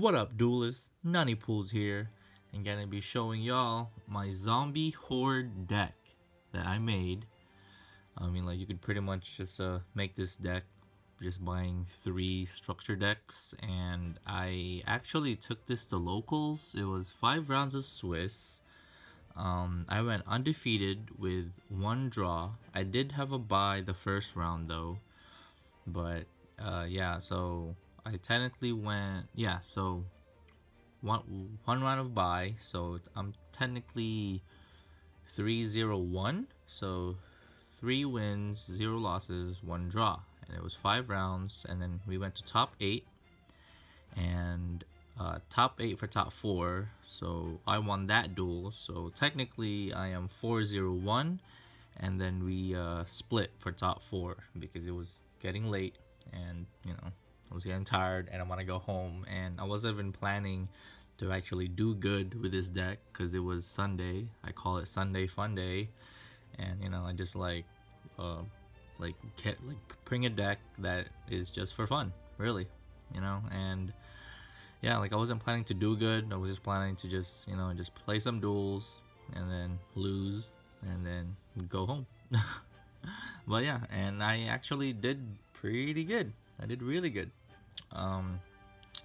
What up, duelists? Nani Pools here, and gonna be showing y'all my zombie horde deck that I made. I mean, like, you could pretty much just make this deck just buying 3 structure decks, and I actually took this to locals. It was 5 rounds of Swiss. I went undefeated with 1 draw. I did have a bye the first round though, but yeah, so I technically went, yeah, so one round of bye, so I'm technically 3-0-1, so 3 wins, 0 losses, 1 draw, and it was 5 rounds, and then we went to top 8, and top 8 for top 4, so I won that duel, so technically I am 4-0-1, and then we split for top 4 because it was getting late, and you know, I was getting tired and I want to go home, and I wasn't even planning to actually do good with this deck because it was Sunday. I call it Sunday Fun Day, and you know, I just bring a deck that is just for fun, really, you know. And yeah, like, I wasn't planning to do good. I was just planning to just, you know, just play some duels and then lose and then go home. But yeah, and I actually did pretty good. I did really good.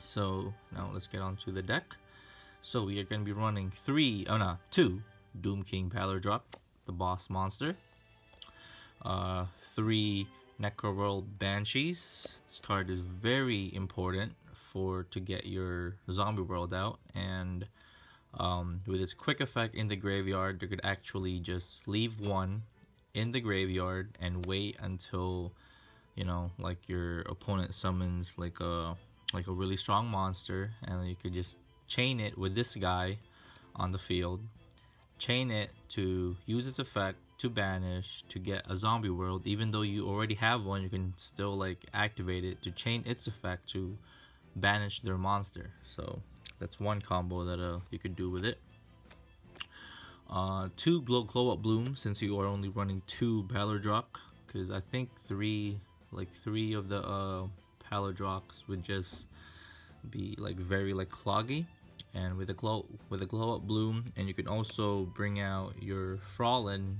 So now let's get on to the deck. So we are going to be running 2 Doom King Paler Drop, the boss monster, 3 Necroworld Banshees. This card is very important to get your zombie world out, and with its quick effect in the graveyard, you could actually just leave 1 in the graveyard and wait until, you know, like, your opponent summons like a really strong monster, and you could just chain it with this guy on the field, chain it to use its effect to banish to get a zombie world. Even though you already have one, you can still like activate it to chain its effect to banish their monster. So that's one combo that you could do with it. 2 glow up bloom, since you are only running 2 Paladrock, because I think 3 of the Paladrocks would just be like very like cloggy. And with a glow up bloom, and you can also bring out your Frolin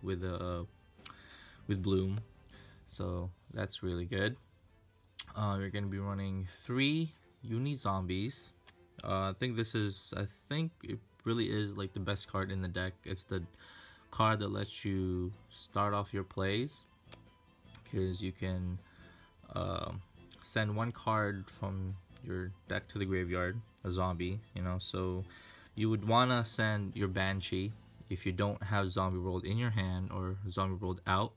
with bloom, so that's really good. You're gonna be running 3 uni zombies. I think it really is like the best card in the deck. It's the card that lets you start off your plays, because you can send 1 card from your deck to the graveyard, a zombie, you know. So you would want to send your Banshee if you don't have zombie world in your hand or zombie world out,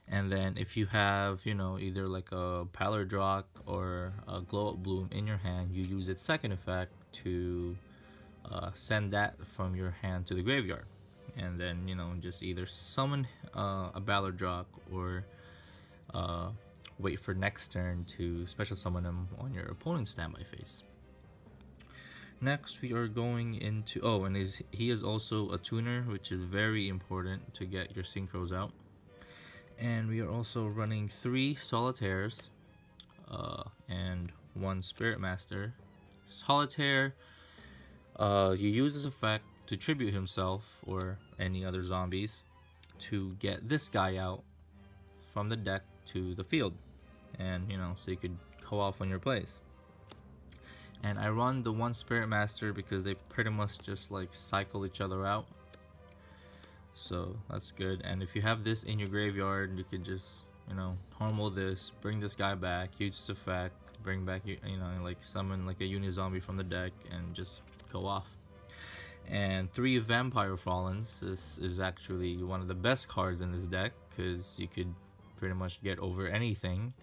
and then if you have, you know, either like a Paladrock or a glow up bloom in your hand, you use its second effect to send that from your hand to the graveyard, and then, you know, just either summon a Paladrock or wait for next turn to special summon him on your opponent's standby phase. Next, we are going into, he is also a tuner, which is very important to get your synchros out. And we are also running 3 solitaires and 1 spirit master. Solitaire, you use this effect to tribute himself or any other zombies to get this guy out from the deck to the field, and you know, so you could go off on your plays. And I run the 1 spirit master because they pretty much just like cycle each other out, so that's good. And if you have this in your graveyard, you could just, you know, normal this, bring this guy back, use this effect, bring back, you know, like summon like a uni zombie from the deck and just go off. And 3 vampire Frolins. This is actually one of the best cards in this deck because you could pretty much get over anything.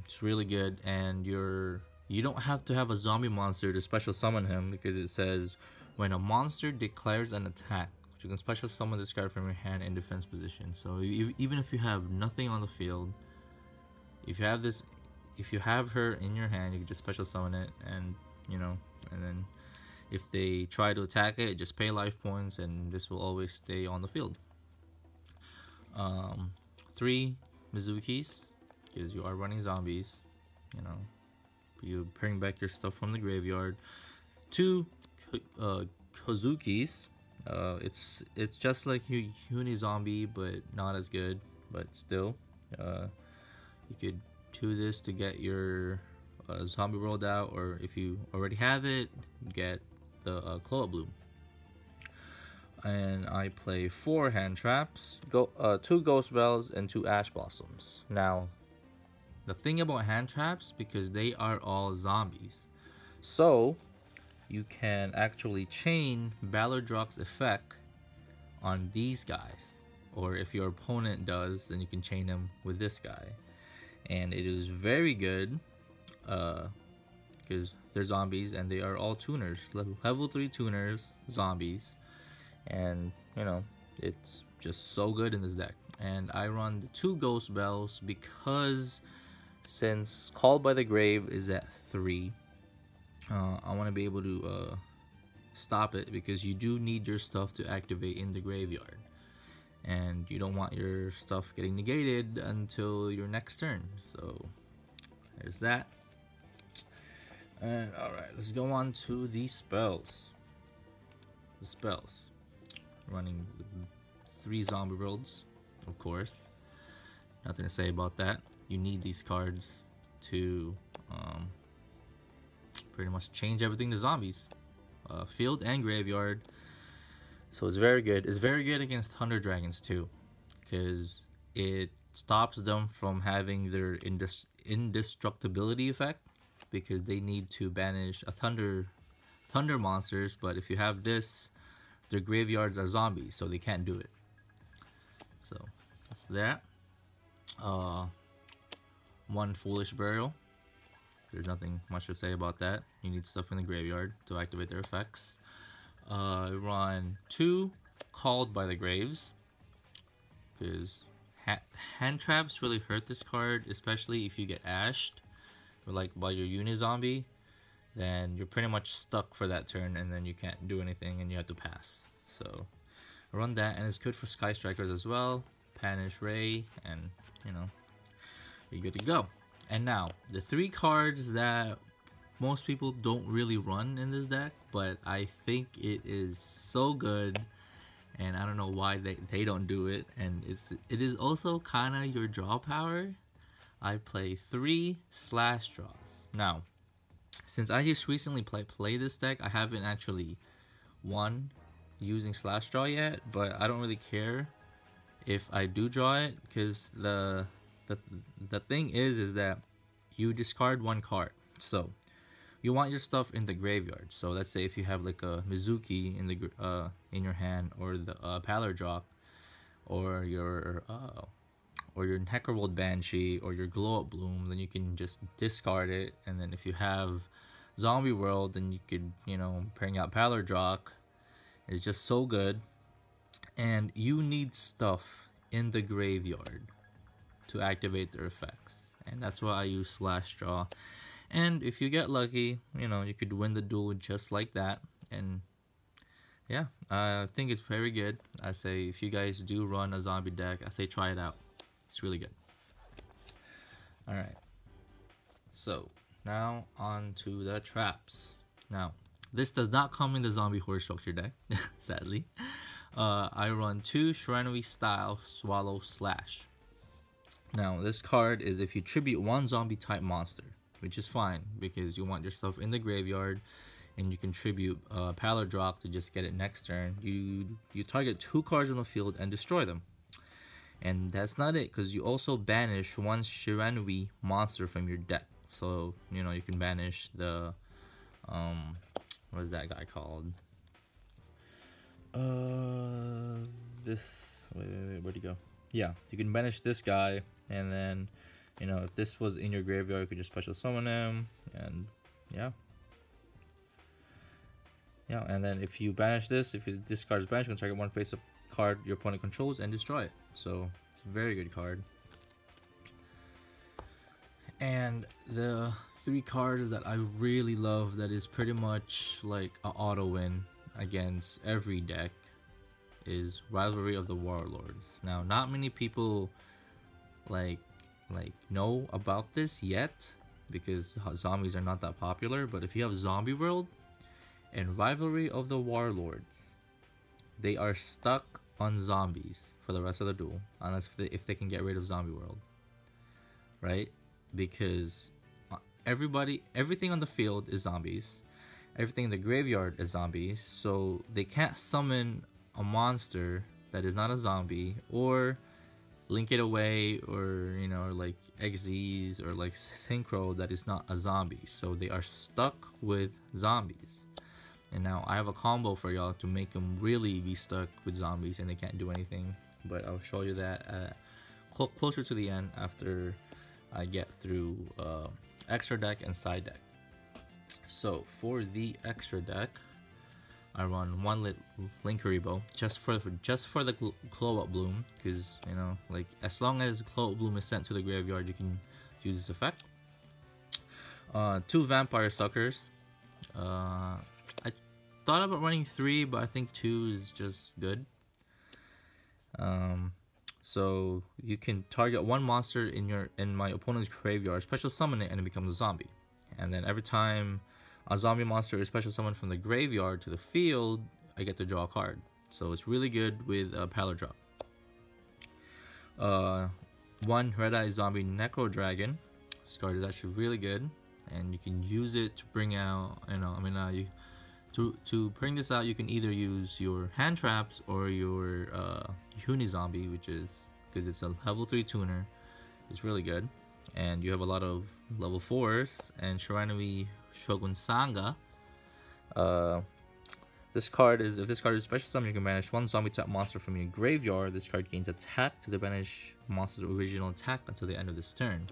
It's really good, and you don't have to have a zombie monster to special summon him, because it says when a monster declares an attack, you can special summon this card from your hand in defense position. So even if you have nothing on the field, if you have her in your hand, you can just special summon it, and you know, and then if they try to attack it, just pay life points, and this will always stay on the field. 3 Mizukis, because you are running zombies, you know, You bring back your stuff from the graveyard. 2 Kozukis. It's just like Uni Zombie, but not as good. But still, you could do this to get your zombie world out, or if you already have it, get the Claw Bloom. And I play 4 hand traps, 2 ghost bells, and 2 ash blossoms. Now, the thing about hand traps, because they are all zombies, so you can actually chain Ballardrock's effect on these guys, or if your opponent does, then you can chain them with this guy, and it is very good because they're zombies and they are all tuners, level 3 tuners, zombies, and you know, it's just so good in this deck. And I run the 2 ghost bells because since Called by the Grave is at 3, I want to be able to stop it, because you do need your stuff to activate in the graveyard, and you don't want your stuff getting negated until your next turn. So there's that. And alright, let's go on to the spells. The spells. Running 3 zombie worlds, of course. Nothing to say about that. You need these cards to pretty much change everything to zombies, field and graveyard. So it's very good. It's very good against Thunder Dragons too, because it stops them from having their indestructibility effect, because they need to banish a thunder monsters. But if you have this, their graveyards are zombies, so they can't do it. So that's that. 1 Foolish Burial. There's nothing much to say about that. You need stuff in the graveyard to activate their effects. Run 2 Called by the Graves, because hand traps really hurt this card, especially if you get ashed, or like by your uni zombie, then you're pretty much stuck for that turn, and then you can't do anything and you have to pass. So run that, and it's good for Sky Strikers as well, Panish Ray, and you know, you're good to go. And now, the 3 cards that most people don't really run in this deck, but I think it is so good, and I don't know why they don't do it, and it is also kind of your draw power. I play 3 Slash Draws. Now, since I just recently played this deck, I haven't actually won using Slash Draw yet, but I don't really care if I do draw it, because the thing is that you discard 1 card. So you want your stuff in the graveyard. So let's say if you have like a Mizuki in your hand, or the Ballardrock, or your Necrowold Banshee, or your Glow Up Bloom, then you can just discard it. And then if you have Zombie World, then you could, you know, bring out Ballardrock. It's just so good. And you need stuff in the graveyard to activate their effects, and that's why I use Slash Draw. And if you get lucky, you know, you could win the duel just like that. And yeah, I think it's very good. I say if you guys do run a zombie deck, I say try it out. It's really good. Alright, so now on to the traps. Now, this does not come in the zombie horde structure deck, sadly. I run 2 Shiranui style Swallow Slash. Now, this card is if you tribute 1 zombie type monster, which is fine because you want your stuff in the graveyard, and you can tribute Ballardrock to just get it next turn. You target 2 cards on the field and destroy them. And that's not it, because you also banish 1 Shiranui monster from your deck. So, you know, you can banish the what is that guy called? Wait, where'd he go? Yeah, you can banish this guy, and then, you know, if this was in your graveyard, you could just special summon him, and yeah. Yeah, and then if you banish this, if it discards banish, you can target 1 face-up card your opponent controls and destroy it. So, it's a very good card. And the 3 cards that I really love that is pretty much like an auto win against every deck is Rivalry of the Warlords. Now, not many people like know about this yet, because zombies are not that popular. But if you have Zombie World and Rivalry of the Warlords, they are stuck on zombies for the rest of the duel, unless if they can get rid of Zombie World, right? Because everything on the field is zombies, everything in the graveyard is zombies, so they can't summon a monster that is not a zombie, or link it away, or like XZs or like Synchro that is not a zombie. So they are stuck with zombies. And now I have a combo for y'all to make them really be stuck with zombies and they can't do anything. But I'll show you that closer to the end, after I get through extra deck and side deck. So for the extra deck, I run one Linkuriboh just for the Glow Up Bloom, because like as long as Glow Up Bloom is sent to the graveyard, you can use this effect. 2 Vampire Suckers. I thought about running 3, but I think 2 is just good. So you can target one monster in my opponent's graveyard, special summon it, and it becomes a zombie. And then every time a zombie monster is special summoned from the graveyard to the field, I get to draw a card. So it's really good with Palor Drop. 1 Red Eye Zombie Necro Dragon. This card is actually really good, and you can use it to bring out, to bring this out, you can either use your hand traps or your Zombie, which is, because it's a level 3 tuner, it's really good. And you have a lot of level 4s, and Shiranui Shogun Sanga. If this card is special summon, you can banish 1 zombie type monster from your graveyard. This card gains attack to the banished monster's original attack until the end of this turn.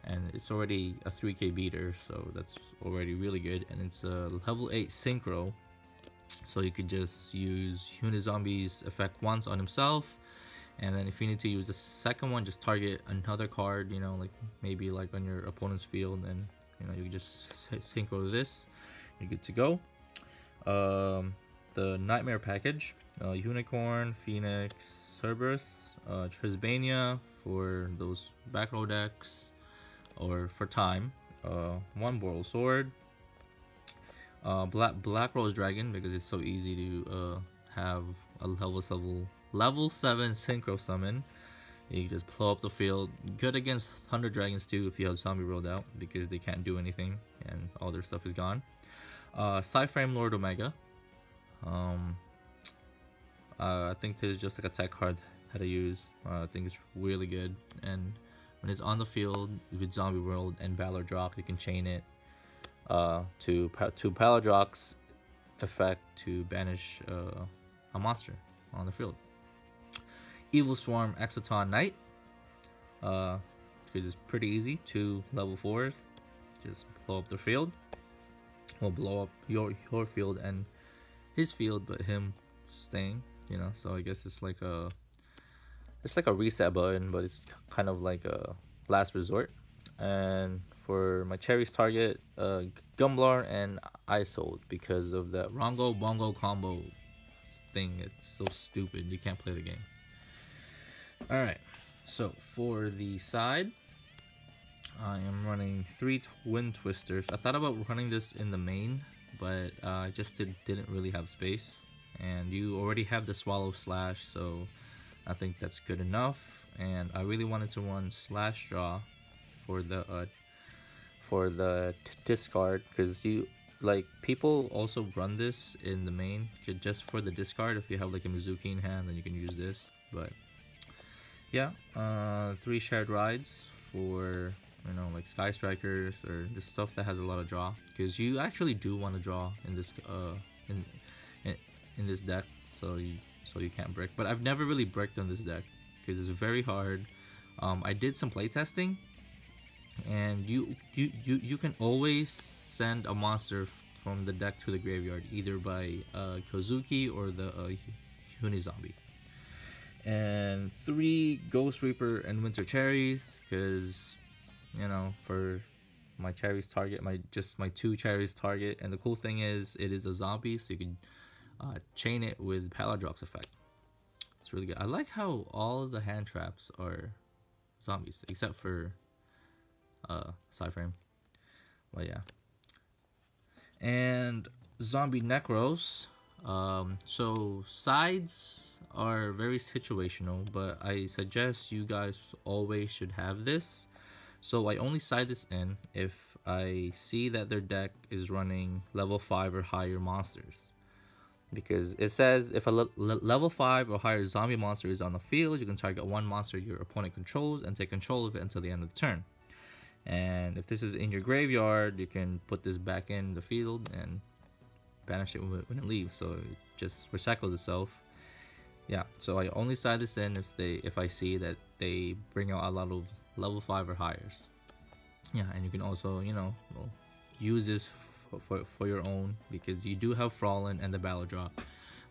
And it's already a 3k beater, so that's already really good. And it's a level 8 Synchro, so you could just use Unizombi's effect once on himself, and then if you need to use the second one, just target another card, like maybe like on your opponent's field, and you can just Synchro this, you're good to go. The Nightmare package, Unicorn, Phoenix, Cerberus, Trisbania for those back row decks, or for time, 1 Boral Sword, Black Rose Dragon, because it's so easy to have a level 7 Synchro summon. You can just blow up the field. Good against Thunder Dragons too if you have Zombie rolled out, because they can't do anything and all their stuff is gone. Psyframe Lord Omega. I think this is just like a tech card that I use. I think it's really good, and when it's on the field with Zombie World and Valor Drop, you can chain it to Paladrock's effect to banish a monster on the field. Evil Swarm Exoton Knight, because it's pretty easy. 2 level 4s, just blow up the field. Well, blow up your field and his field, but him staying. So I guess it's like a reset button, but it's kind of like a last resort. And for my Cherries target, Gumblar and Isold, because of that Rongo Bongo combo thing. It's so stupid, you can't play the game. Alright, so for the side, I am running 3 Twin Twisters. I thought about running this in the main, but I just didn't really have space. And you already have the Swallow Slash, so I think that's good enough. And I really wanted to run Slash Draw for the discard, because people also run this in the main just for the discard. If you have like a Mizuki in hand, then you can use this. But yeah, 3 Shared Rides for like Sky Strikers, or just stuff that has a lot of draw, because you actually do want to draw in this in this deck, so you can't brick. But I've never really bricked on this deck because it's very hard. I did some playtesting, and you can always send a monster from the deck to the graveyard, either by Kozuki or the Unizombie. And 3 Ghost Reaper and Winter Cherries, because for my Cherries target, my 2 Cherries target. And the cool thing is it is a zombie, so you can chain it with Paladrock's effect. It's really good. I like how all of the hand traps are zombies, except for side frame. Well, yeah. And zombie necros. So sides are very situational, but I suggest you guys always should have this. So I only side this in if I see that their deck is running level 5 or higher monsters. Because it says if a level 5 or higher zombie monster is on the field, you can target one monster your opponent controls and take control of it until the end of the turn. And if this is in your graveyard, you can put this back in the field and banish it when it leaves, so it just recycles itself. Yeah, so I only side this in if I see that they bring out a lot of level 5 or higher. Yeah, and you can also, you know, use this for your own, because you do have Frolin and the Battle Drop.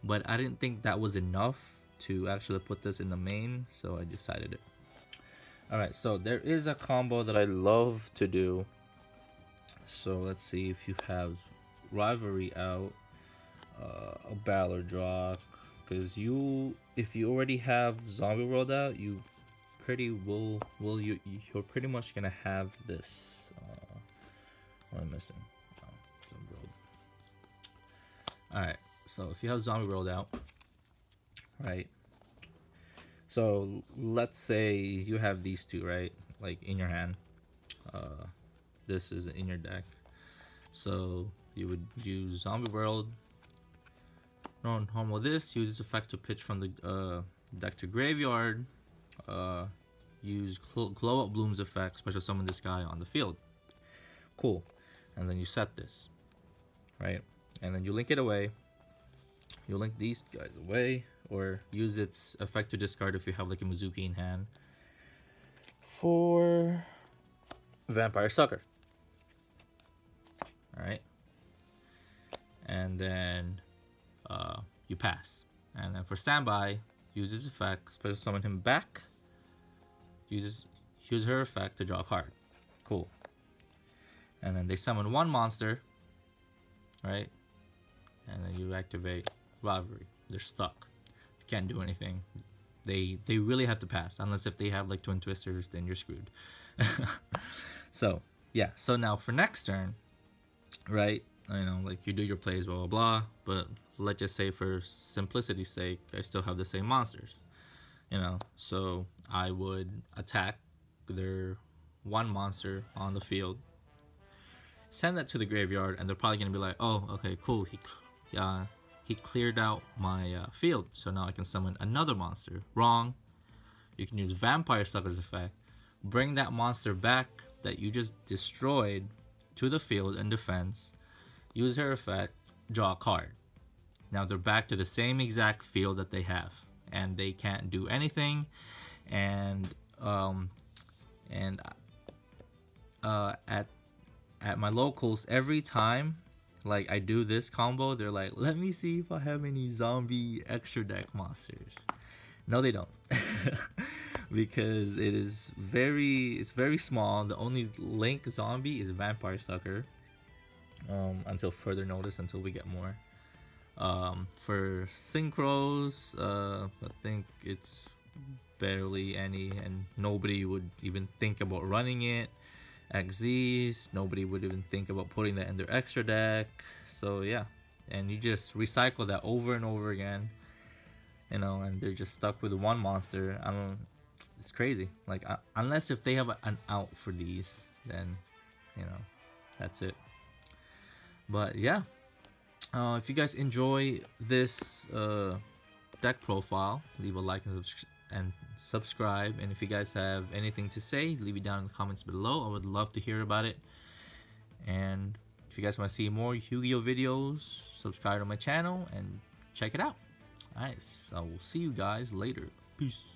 But I didn't think that was enough to actually put this in the main, so I decided it. Alright, so there is a combo that I love to do. So let's see if you have Rivalry out, a Battle Drop, because if you already have Zombie World out, you're pretty much gonna have this. What am I missing? Zombie World. Alright, so if you have Zombie World out, right? So let's say you have these two, right? Like in your hand. This is in your deck. So you would use Zombie World. Normal this, use this effect to pitch from the deck to graveyard. Use Glow Up Bloom's effect, special summon this guy on the field. Cool. And then you set this, right? And then you link it away. You link these guys away, or use its effect to discard if you have like a Mizuki in hand for Vampire Sucker. Alright. And then you pass. And then for standby, use this effect, special summon him back. Use her effect to draw a card. Cool. And then they summon one monster, right? And then you activate Rivalry. They're stuck. Can't do anything. They really have to pass, unless if they have like Twin Twisters, then you're screwed. So yeah, so now for next turn, right, you know, like you do your plays, blah blah blah, but let's just say for simplicity's sake, I still have the same monsters, you know, so I would attack their one monster on the field, send that to the graveyard, and they're probably gonna be like, oh, okay, cool, he cleared out my field, so now I can summon another monster. Wrong. You can use Vampire Sucker's effect, bring that monster back that you just destroyed to the field in defense, use her effect, draw a card. Now they're back to the same exact field that they have, and they can't do anything. And at my locals, every time like I do this combo, they're like, let me see if I have any zombie extra deck monsters. No, they don't. Because it's very small. The only link zombie is Vampire Sucker. Until further notice, until we get more. For synchros, I think it's barely any, and nobody would even think about running it. XZs, nobody would even think about putting that in their extra deck. So yeah, and you just recycle that over and over again, you know, and they're just stuck with one monster. It's crazy. Like unless if they have an out for these, then you know, that's it. But yeah, if you guys enjoy this deck profile, leave a like and subscribe. And if you guys have anything to say, leave it down in the comments below. I would love to hear about it. And if you guys want to see more YuGiOh videos, subscribe to my channel and check it out. Alright, so I will see you guys later. Peace.